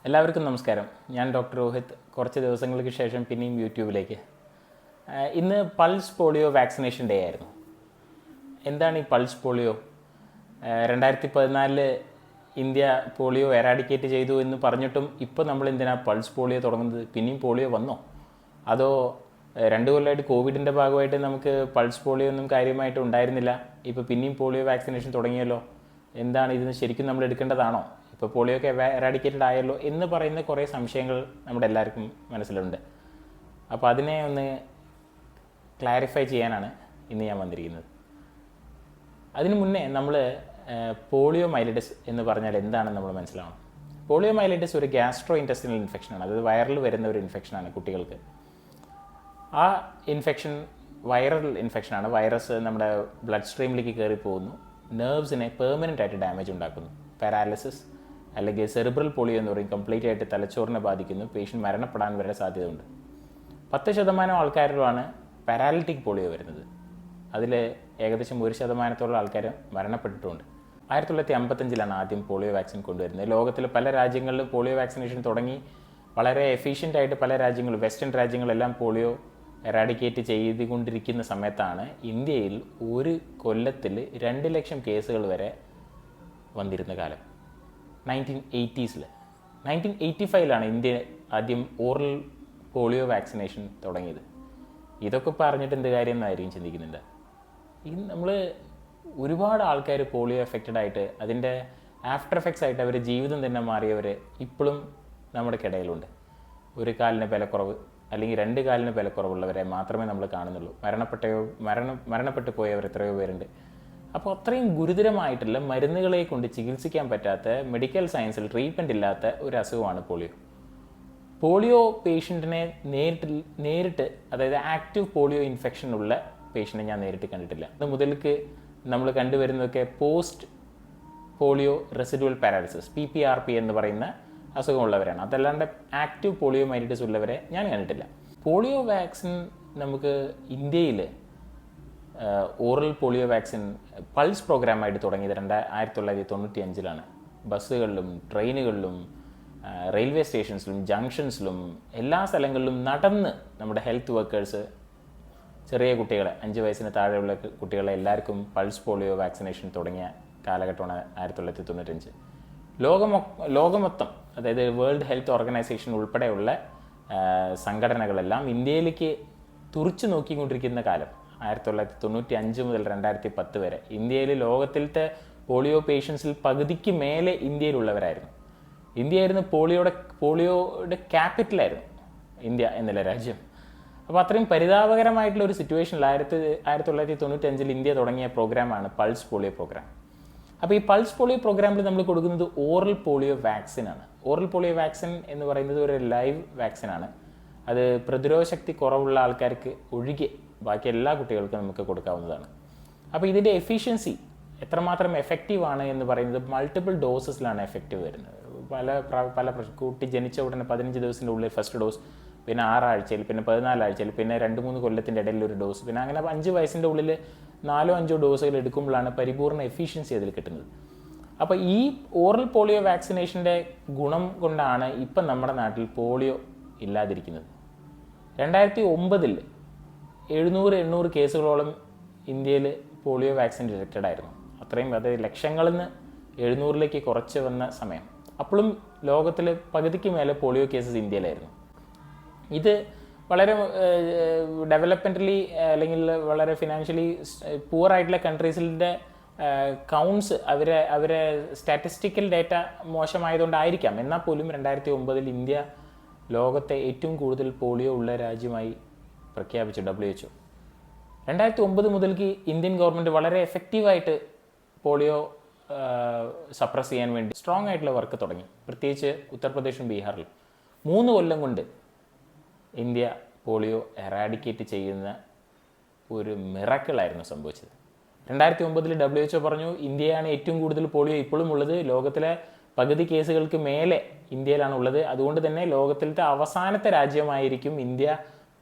എല്ലാവർക്കും നമസ്കാരം. ഞാൻ ഡോക്ടർ രോഹിത്. കുറച്ച് ദിവസങ്ങൾക്ക് ശേഷം പിന്നെയും യൂട്യൂബിലേക്ക്. ഇന്ന് പൾസ് പോളിയോ വാക്സിനേഷൻ ഡേ ആയിരുന്നു. എന്താണ് ഈ pulse polio? 2014 India polio eradicate ചെയ്തു എന്ന് പറഞ്ഞിട്ടും ഇപ്പോൾ നമ്മൾ എന്തിനാണ് പൾസ് പോളിയോ തുടങ്ങുന്നത്? പിന്നെയും പോളിയോ വന്നോ? അതോ 2 കൊല്ലമായിട്ട് കോവിഡിൻ്റെ ഭാഗമായിട്ട് നമുക്ക് പൾസ് പോളിയോ ഒന്നും കാര്യമായിട്ട് ഉണ്ടായിരുന്നില്ല, ഇപ്പോൾ പിന്നെയും പോളിയോ വാക്സിനേഷൻ തുടങ്ങിയല്ലോ, എന്താണ് ഇതിന് ശരിക്കും നമ്മൾ എടുക്കേണ്ടതാണോ? ഇപ്പോൾ പോളിയോ ഒക്കെ എറാഡിക്കേറ്റഡ് ആയല്ലോ എന്ന് പറയുന്ന കുറേ സംശയങ്ങൾ നമ്മുടെ എല്ലാവർക്കും മനസ്സിലുണ്ട്. അപ്പോൾ അതിനെ ഒന്ന് ക്ലാരിഫൈ ചെയ്യാനാണ് ഇന്ന് ഞാൻ വന്നിരിക്കുന്നത്. അതിനു മുന്നേ നമ്മൾ പോളിയോ മൈലിറ്റിസ് എന്ന് പറഞ്ഞാൽ എന്താണെന്ന് നമ്മൾ മനസ്സിലാവണം. പോളിയോ മൈലിറ്റിസ് ഒരു ഗ്യാസ്ട്രോ ഇൻറ്റെസ്റ്റിനൽ ഇൻഫെക്ഷനാണ്. അത് വയറിൽ വരുന്ന ഒരു ഇൻഫെക്ഷനാണ് കുട്ടികൾക്ക്. ആ ഇൻഫെക്ഷൻ വൈറൽ ഇൻഫെക്ഷനാണ്. വൈറസ് നമ്മുടെ ബ്ലഡ് സ്ട്രീമിലേക്ക് കയറി പോകുന്നു, നെർവ്സിനെ പെർമനൻ്റ് ആയിട്ട് ഡാമേജ് ഉണ്ടാക്കുന്നു. പാരാലിസിസ് അല്ലെങ്കിൽ സെറിബ്രൽ പോളിയോ എന്ന് പറയും, കംപ്ലീറ്റ് ആയിട്ട് തലച്ചോറിനെ ബാധിക്കുന്നു. പേഷ്യൻ്റ് മരണപ്പെടാൻ വരെ സാധ്യതയുണ്ട്. 10% ആൾക്കാരിലാണ് പാരാലിറ്റിക് പോളിയോ വരുന്നത്. അതിൽ ഏകദേശം 1% ആൾക്കാർ മരണപ്പെട്ടിട്ടുമുണ്ട്. 1955 ആദ്യം പോളിയോ വാക്സിൻ കൊണ്ടുവരുന്നത്. ലോകത്തിലെ പല രാജ്യങ്ങളിലും പോളിയോ വാക്സിനേഷൻ തുടങ്ങി വളരെ എഫിഷ്യൻ്റായിട്ട് പല രാജ്യങ്ങളും, വെസ്റ്റേൺ രാജ്യങ്ങളെല്ലാം പോളിയോ എറാഡിക്കേറ്റ് ചെയ്തുകൊണ്ടിരിക്കുന്ന സമയത്താണ് ഇന്ത്യയിൽ ഒരു കൊല്ലത്തിൽ 2 ലക്ഷം കേസുകൾ വരെ വന്നിരുന്ന കാലം. 1980s. 1985 ഇന്ത്യ ആദ്യം ഓറൽ പോളിയോ വാക്സിനേഷൻ തുടങ്ങിയത്. ഇതൊക്കെ പറഞ്ഞിട്ട് എന്ത് കാര്യം എന്നായിരിക്കും ചിന്തിക്കുന്നുണ്ട്. നമ്മൾ ഒരുപാട് ആൾക്കാർ പോളിയോ എഫക്റ്റഡ് ആയിട്ട് അതിൻ്റെ ആഫ്റ്റർ എഫക്ട്സ് ആയിട്ട് അവർ ജീവിതം തന്നെ മാറിയവർ ഇപ്പോഴും നമ്മുടെ ഇടയിലുണ്ട്. ഒരു കാലിന് ബലക്കുറവ് അല്ലെങ്കിൽ 2 കാലിന് ബലക്കുറവുള്ളവരെ മാത്രമേ നമ്മൾ കാണുന്നുള്ളൂ. മരണപ്പെട്ടു പോയവർ എത്രയോ പേരുണ്ട്. അപ്പോൾ അത്രയും ഗുരുതരമായിട്ടുള്ള മരുന്നുകളെ കൊണ്ട് ചികിത്സിക്കാൻ പറ്റാത്ത, മെഡിക്കൽ സയൻസിൽ ട്രീറ്റ്മെൻറ്റ് ഇല്ലാത്ത ഒരു അസുഖമാണ് പോളിയോ. പോളിയോ പേഷ്യൻറ്റിനെ നേരിട്ട് അതായത് ആക്റ്റീവ് പോളിയോ ഇൻഫെക്ഷൻ ഉള്ള പേഷ്യൻറ്റിനെ ഞാൻ നേരിട്ട് കണ്ടിട്ടില്ല. അത് മുതൽക്ക് നമ്മൾ കണ്ടുവരുന്നതൊക്കെ post polio residual paralysis, PPRP എന്ന് പറയുന്ന അസുഖമുള്ളവരാണ്. അതല്ലാണ്ട് ആക്റ്റീവ് പോളിയോ മൈലിറ്റിസ് ഉള്ളവരെ ഞാൻ കണ്ടിട്ടില്ല. പോളിയോ വാക്സിൻ നമുക്ക് ഇന്ത്യയിൽ ഓറൽ പോളിയോ വാക്സിൻ പൾസ് പ്രോഗ്രാമായിട്ട് തുടങ്ങിയത് 1995 ബസ്സുകളിലും ട്രെയിനുകളിലും റെയിൽവേ സ്റ്റേഷൻസിലും ജംഗ്ഷൻസിലും എല്ലാ സ്ഥലങ്ങളിലും നടന്ന് നമ്മുടെ ഹെൽത്ത് വർക്കേഴ്സ് ചെറിയ കുട്ടികളെ, 5 വയസ്സിന് താഴെയുള്ള കുട്ടികളെ എല്ലാവർക്കും പൾസ് പോളിയോ വാക്സിനേഷൻ തുടങ്ങിയ കാലഘട്ടമാണ് 1995. ലോകമൊത്തം അതായത് വേൾഡ് ഹെൽത്ത് ഓർഗനൈസേഷൻ ഉൾപ്പെടെയുള്ള സംഘടനകളെല്ലാം ഇന്ത്യയിലേക്ക് തുറിച്ചു നോക്കിക്കൊണ്ടിരിക്കുന്ന കാലം 1995 മുതൽ 2010 വരെ ഇന്ത്യയിൽ ലോകത്തിലത്തെ പോളിയോ പേഷ്യൻസിൽ പകുതിക്ക് മേലെ ഇന്ത്യയിലുള്ളവരായിരുന്നു. ഇന്ത്യയായിരുന്നു പോളിയോയുടെ ക്യാപിറ്റലായിരുന്നു ഇന്ത്യ എന്നുള്ള രാജ്യം. അപ്പോൾ അത്രയും പരിതാപകരമായിട്ടുള്ള ഒരു സിറ്റുവേഷനിൽ 1995 ഇന്ത്യ തുടങ്ങിയ പ്രോഗ്രാമാണ് പൾസ് പോളിയോ പ്രോഗ്രാം. അപ്പോൾ ഈ പൾസ് പോളിയോ പ്രോഗ്രാമിൽ നമ്മൾ കൊടുക്കുന്നത് ഓറൽ പോളിയോ വാക്സിനാണ്. ഓറൽ പോളിയോ വാക്സിൻ എന്ന് പറയുന്നത് ഒരു ലൈവ് വാക്സിനാണ്. അത് പ്രതിരോധ ശക്തി കുറവുള്ള ആൾക്കാർക്ക് ഒഴികെ ബാക്കി എല്ലാ കുട്ടികൾക്കും നമുക്ക് കൊടുക്കാവുന്നതാണ്. അപ്പോൾ ഇതിൻ്റെ എഫിഷ്യൻസി എത്രമാത്രം എഫക്റ്റീവാണ് എന്ന് പറയുന്നത് മൾട്ടിപ്പിൾ ഡോസസിലാണ് എഫക്റ്റീവ് വരുന്നത്. പല കുട്ടി ജനിച്ച ഉടനെ 15 ദിവസത്തിൻ്റെ ഉള്ളിൽ ഫസ്റ്റ് ഡോസ്, പിന്നെ 6 ആഴ്ചയിൽ, പിന്നെ 14 ആഴ്ചയിൽ, പിന്നെ 2-3 കൊല്ലത്തിൻ്റെ ഇടയിൽ ഒരു ഡോസ്, പിന്നെ അങ്ങനെ 5 വയസ്സിൻ്റെ ഉള്ളിൽ 4-5 ഡോസുകൾ എടുക്കുമ്പോഴാണ് പരിപൂർണ്ണ എഫിഷ്യൻസി അതിൽ കിട്ടുന്നത്. അപ്പോൾ ഈ ഓറൽ പോളിയോ വാക്സിനേഷൻ്റെ ഗുണം കൊണ്ടാണ് ഇപ്പം നമ്മുടെ നാട്ടിൽ പോളിയോ ഇല്ലാതിരിക്കുന്നത്. 2009 700-800 കേസുകളോളം ഇന്ത്യയിൽ പോളിയോ വാക്സിൻ ഡിറ്റക്റ്റഡ് ആയിരുന്നു. അത്രയും, അതായത് ലക്ഷങ്ങളിൽ നിന്ന് 700ലേക്ക് കുറച്ച് വന്ന സമയം. അപ്പോഴും ലോകത്തിൽ പകുതിക്ക് മേലെ പോളിയോ കേസസ് ഇന്ത്യയിലായിരുന്നു. ഇത് വളരെ ഡെവലപ്മെൻ്റലി അല്ലെങ്കിൽ വളരെ ഫിനാൻഷ്യലി പൂവർ ആയിട്ടുള്ള കൺട്രീസിൻ്റെ കൗണ്ട്സ് അവരെ സ്റ്റാറ്റിസ്റ്റിക്കൽ ഡേറ്റ മോശമായതുകൊണ്ടായിരിക്കാം. എന്നാൽ പോലും 2009 ഇന്ത്യ ലോകത്തെ ഏറ്റവും കൂടുതൽ പോളിയോ ഉള്ള രാജ്യമായി പ്രഖ്യാപിച്ചു WHO. 2009 മുതൽക്ക് ഇന്ത്യൻ ഗവൺമെൻറ് വളരെ എഫക്റ്റീവായിട്ട് പോളിയോ സപ്രസ് ചെയ്യാൻ വേണ്ടി സ്ട്രോങ് ആയിട്ടുള്ള വർക്ക് തുടങ്ങി. പ്രത്യേകിച്ച് ഉത്തർപ്രദേശും ബീഹാറിലും 3 കൊല്ലം കൊണ്ട് ഇന്ത്യ പോളിയോ എറാഡിക്കേറ്റ് ചെയ്യുന്ന ഒരു മിറാക്കിളായിരുന്നു സംഭവിച്ചത്. 2009 WHO പറഞ്ഞു ഇന്ത്യയാണ് ഏറ്റവും കൂടുതൽ പോളിയോ ഇപ്പോഴും ഉള്ളത്, ലോകത്തിലെ പകുതി കേസുകൾക്ക് മേലെ ഇന്ത്യയിലാണ് ഉള്ളത്, അതുകൊണ്ട് തന്നെ ലോകത്തിലത്തെ അവസാനത്തെ രാജ്യമായിരിക്കും ഇന്ത്യ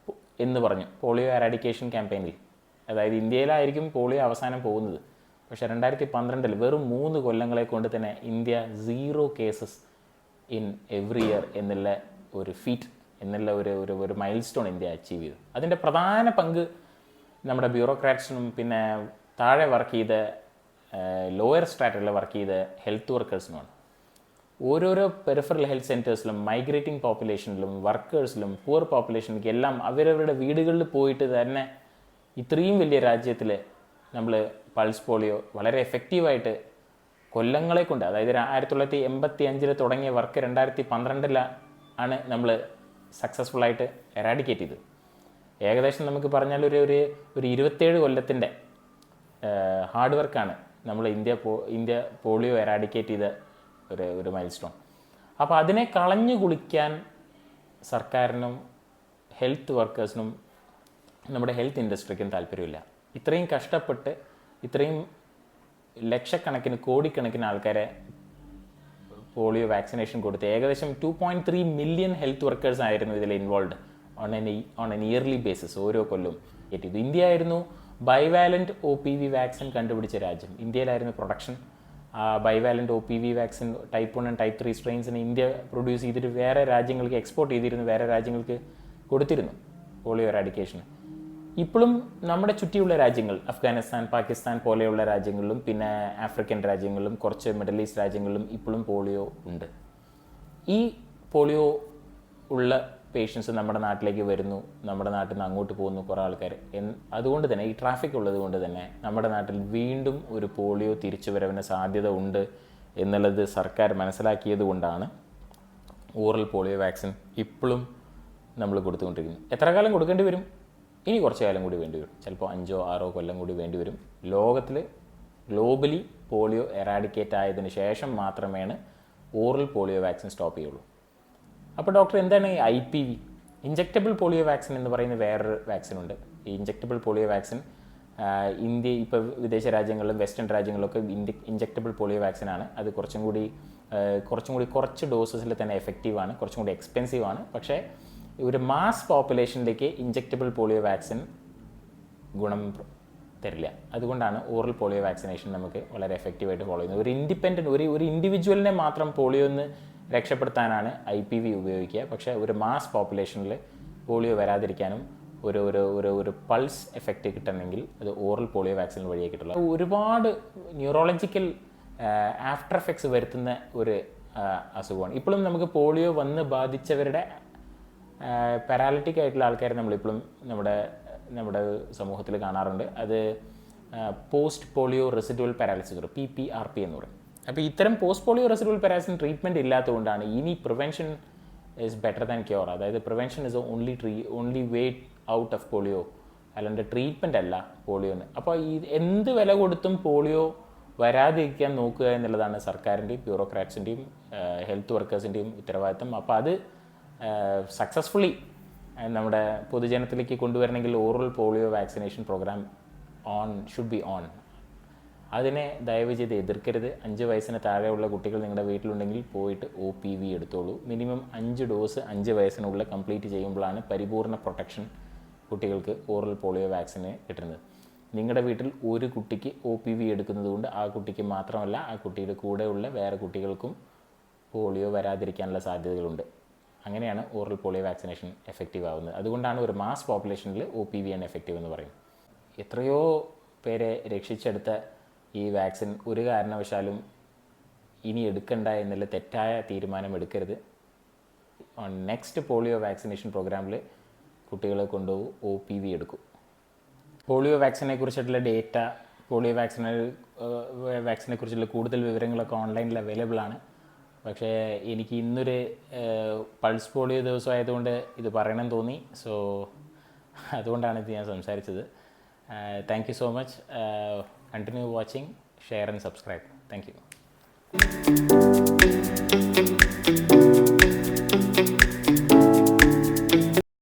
എന്ന് പറഞ്ഞു പോളിയോ എറാഡിക്കേഷൻ ക്യാമ്പയിനിൽ. അതായത് ഇന്ത്യയിലായിരിക്കും പോളിയോ അവസാനം പോകുന്നത്. പക്ഷേ 2012 വെറും 3 കൊല്ലങ്ങളെ കൊണ്ട് തന്നെ India 0 cases in every year എന്നുള്ള ഒരു ഫീറ്റ് എന്നുള്ള ഒരു മൈൽ സ്റ്റോൺ ഇന്ത്യ അച്ചീവ് ചെയ്തു. അതിൻ്റെ പ്രധാന പങ്ക് നമ്മുടെ ബ്യൂറോക്രാറ്റ്സിനും പിന്നെ താഴെ വർക്ക് ചെയ്ത ലോയർ സ്ട്രാറ്റയിൽ വർക്ക് ചെയ്ത ഹെൽത്ത് വർക്കേഴ്സിനുമാണ്. ഓരോരോ പെരിഫറൽ ഹെൽത്ത് സെൻറ്റേഴ്സിലും മൈഗ്രേറ്റിംഗ് പോപ്പുലേഷനിലും വർക്കേഴ്സിലും പുവർ പോപ്പുലേഷനിലേക്ക് എല്ലാം അവരവരുടെ വീടുകളിൽ പോയിട്ട് തന്നെ ഇത്രയും വലിയ രാജ്യത്തിൽ നമ്മൾ പൾസ് പോളിയോ വളരെ എഫക്റ്റീവായിട്ട് കൊല്ലങ്ങളെ കൊണ്ട്, അതായത് 1985 തുടങ്ങിയ വർക്ക് 2012 ആണ് നമ്മൾ സക്സസ്ഫുള്ളായിട്ട് എറാഡിക്കേറ്റ് ചെയ്തത്. ഏകദേശം നമുക്ക് പറഞ്ഞാൽ ഒരു 27 കൊല്ലത്തിൻ്റെ ഹാർഡ് വർക്കാണ് നമ്മൾ ഇന്ത്യ പോളിയോ എറാഡിക്കേറ്റ് ചെയ്ത ഒരു മൈൽ സ്റ്റോൺ. അപ്പോൾ അതിനെ കളഞ്ഞു കുളിക്കാൻ സർക്കാരിനും ഹെൽത്ത് വർക്കേഴ്സിനും നമ്മുടെ ഹെൽത്ത് ഇൻഡസ്ട്രിക്കും താല്പര്യമില്ല. ഇത്രയും കഷ്ടപ്പെട്ട് ഇത്രയും ലക്ഷക്കണക്കിന് കോടിക്കണക്കിന് ആൾക്കാരെ പോളിയോ വാക്സിനേഷൻ കൊടുത്ത് ഏകദേശം 2.3 മില്യൺ ഹെൽത്ത് വർക്കേഴ്സ് ആയിരുന്നു ഇതിൽ involve on an yearly basis ഓരോ കൊല്ലവും. ഇന്ത്യ ആയിരുന്നു ബൈവാലന്റ് OPV വാക്സിൻ കണ്ടുപിടിച്ച രാജ്യം. ഇന്ത്യയിലായിരുന്നു production. Bivalent OPV vaccine type 1 and type 3 സ്ട്രെയിൻസിന് ഇന്ത്യ പ്രൊഡ്യൂസ് ചെയ്തിട്ട് വേറെ രാജ്യങ്ങൾക്ക് എക്സ്പോർട്ട് ചെയ്തിരുന്നു, വേറെ രാജ്യങ്ങൾക്ക് കൊടുത്തിരുന്നു പോളിയോ എറാഡിക്കേഷൻ. ഇപ്പോഴും നമ്മുടെ ചുറ്റിയുള്ള രാജ്യങ്ങൾ, അഫ്ഗാനിസ്ഥാൻ, പാകിസ്ഥാൻ പോലെയുള്ള രാജ്യങ്ങളിലും പിന്നെ ആഫ്രിക്കൻ രാജ്യങ്ങളിലും കുറച്ച് മിഡിൽ ഈസ്റ്റ് രാജ്യങ്ങളിലും ഇപ്പോഴും പോളിയോ ഉണ്ട്. ഈ പോളിയോ ഉള്ള പേഷ്യൻസ് നമ്മുടെ നാട്ടിലേക്ക് വരുന്നു, നമ്മുടെ നാട്ടിൽ നിന്ന് അങ്ങോട്ട് പോകുന്നു കുറേ ആൾക്കാർ. അതുകൊണ്ട് തന്നെ ഈ ട്രാഫിക് ഉള്ളത് കൊണ്ട് തന്നെ നമ്മുടെ നാട്ടിൽ വീണ്ടും ഒരു പോളിയോ തിരിച്ചുവരവിന് സാധ്യത ഉണ്ട് എന്നുള്ളത് സർക്കാർ മനസ്സിലാക്കിയത് കൊണ്ടാണ് ഓറൽ പോളിയോ വാക്സിൻ ഇപ്പോഴും നമ്മൾ കൊടുത്തുകൊണ്ടിരിക്കുന്നത്. എത്ര കാലം കൊടുക്കേണ്ടി വരും? ഇനി കുറച്ച് കാലം കൂടി വേണ്ടി വരും. ചിലപ്പോൾ 5-6 കൊല്ലം കൂടി വേണ്ടി വരും. ലോകത്തിൽ ഗ്ലോബലി പോളിയോ എറാഡിക്കേറ്റ് ആയതിനു ശേഷം മാത്രമേ ഓറൽ പോളിയോ വാക്സിൻ സ്റ്റോപ്പ് ചെയ്യുള്ളൂ. അപ്പോൾ ഡോക്ടർ, എന്താണ് ഈ IPV ഇഞ്ചെക്റ്റബിൾ പോളിയോ വാക്സിൻ എന്ന് പറയുന്ന വേറൊരു വാക്സിനുണ്ട്. ഈ ഇഞ്ചെക്റ്റബിൾ പോളിയോ വാക്സിൻ ഇന്ത്യ ഇപ്പോൾ വിദേശ രാജ്യങ്ങളിലും വെസ്റ്റേൺ രാജ്യങ്ങളിലൊക്കെ ഇഞ്ചെക്റ്റബിൾ പോളിയോ വാക്സിനാണ്. അത് കുറച്ചും കൂടി കുറച്ച് ഡോസസിൽ തന്നെ എഫക്റ്റീവാണ്, കുറച്ചും കൂടി എക്സ്പെൻസീവ് ആണ്. പക്ഷേ ഒരു മാസ് പോപ്പുലേഷനിലേക്ക് ഇഞ്ചെക്റ്റബിൾ പോളിയോ വാക്സിൻ ഗുണം തരില്ല. അതുകൊണ്ടാണ് ഓറൽ പോളിയോ വാക്സിനേഷൻ നമുക്ക് വളരെ എഫക്റ്റീവായിട്ട് ഫോളോ ചെയ്യുന്നത്. ഒരു ഇൻഡിപെൻഡൻറ്റ് ഒരു ഇൻഡിവിജ്വലിനെ മാത്രം പോളിയോ നിന്ന് രക്ഷപ്പെടുത്താനാണ് IPV ഉപയോഗിക്കുക. പക്ഷേ ഒരു മാസ് പോപ്പുലേഷനിൽ പോളിയോ വരാതിരിക്കാനും ഒരു പൾസ് എഫക്റ്റ് കിട്ടണമെങ്കിൽ അത് ഓറൽ പോളിയോ വാക്സിൻ വഴിയേ കിട്ടുള്ളൂ. ഒരുപാട് ന്യൂറോളജിക്കൽ ആഫ്റ്റർ എഫക്ട്സ് വരുത്തുന്ന ഒരു അസുഖമാണ്. ഇപ്പോഴും നമുക്ക് പോളിയോ വന്ന് ബാധിച്ചവരുടെ പാരാലിറ്റിക് ആയിട്ടുള്ള ആൾക്കാരെ നമ്മളിപ്പോഴും നമ്മുടെ സമൂഹത്തിൽ കാണാറുണ്ട്. അത് post polio residual paralysis, PPRP എന്ന് പറയും. അപ്പോൾ ഇത്തരം post polio residual paralysis treatment ഇല്ലാത്തതുകൊണ്ടാണ് ഇനി prevention is better than cure. അതായത് prevention is only way out of polio, അല്ലാണ്ട് ട്രീറ്റ്മെൻ്റ് അല്ല പോളിയോന്. അപ്പോൾ എന്ത് വില കൊടുത്തും പോളിയോ വരാതിരിക്കാൻ നോക്കുക എന്നുള്ളതാണ് സർക്കാരിൻ്റെയും ബ്യൂറോക്രാറ്റ്സിൻ്റെയും ഹെൽത്ത് വർക്കേഴ്സിൻ്റെയും ഉത്തരവാദിത്തം. അപ്പോൾ അത് സക്സസ്ഫുള്ളി നമ്മുടെ പൊതുജനത്തിലേക്ക് കൊണ്ടുവരണമെങ്കിൽ oral polio vaccination programme should be on. അതിനെ ദയവ് ചെയ്ത് എതിർക്കരുത്. 5 വയസ്സിന് താഴെയുള്ള കുട്ടികൾ നിങ്ങളുടെ വീട്ടിലുണ്ടെങ്കിൽ പോയിട്ട് OPV എടുത്തോളൂ. മിനിമം 5 ഡോസ് 5 വയസ്സിനുള്ളിൽ കംപ്ലീറ്റ് ചെയ്യുമ്പോഴാണ് പരിപൂർണ്ണ പ്രൊട്ടക്ഷൻ കുട്ടികൾക്ക് ഓറൽ പോളിയോ വാക്സിന് കിട്ടുന്നത്. നിങ്ങളുടെ വീട്ടിൽ ഒരു കുട്ടിക്ക് OPV എടുക്കുന്നത് കൊണ്ട് ആ കുട്ടിക്ക് മാത്രമല്ല, ആ കുട്ടിയുടെ കൂടെയുള്ള വേറെ കുട്ടികൾക്കും പോളിയോ വരാതിരിക്കാനുള്ള സാധ്യതകളുണ്ട്. അങ്ങനെയാണ് ഓറൽ പോളിയോ വാക്സിനേഷൻ എഫക്റ്റീവ് ആവുന്നത്. അതുകൊണ്ടാണ് ഒരു മാസ് പോപ്പുലേഷനിൽ OPV ആണ് എഫക്റ്റീവ് എന്ന് പറയും. എത്രയോ പേരെ രക്ഷിച്ചെടുത്ത ഈ വാക്സിൻ ഒരു കാരണവശാലും ഇനി എടുക്കണ്ട എന്നുള്ള തെറ്റായ തീരുമാനം എടുക്കരുത്. നെക്സ്റ്റ് പോളിയോ വാക്സിനേഷൻ പ്രോഗ്രാമിൽ കുട്ടികളെ കൊണ്ടുപോകും, OPV എടുക്കും. പോളിയോ വാക്സിനെ കുറിച്ചിട്ടുള്ള ഡേറ്റ, പോളിയോ വാക്സിനെ കുറിച്ചുള്ള കൂടുതൽ വിവരങ്ങളൊക്കെ ഓൺലൈനിൽ അവൈലബിൾ ആണ്. പക്ഷേ എനിക്ക് ഇന്നൊരു പൾസ് പോളിയോ ദിവസമായതുകൊണ്ട് ഇത് പറയണമെന്ന് തോന്നി. സോ അതുകൊണ്ടാണ് ഇത് ഞാൻ സംസാരിച്ചത്. Thank you so much. Continue watching, share and subscribe. Thank you.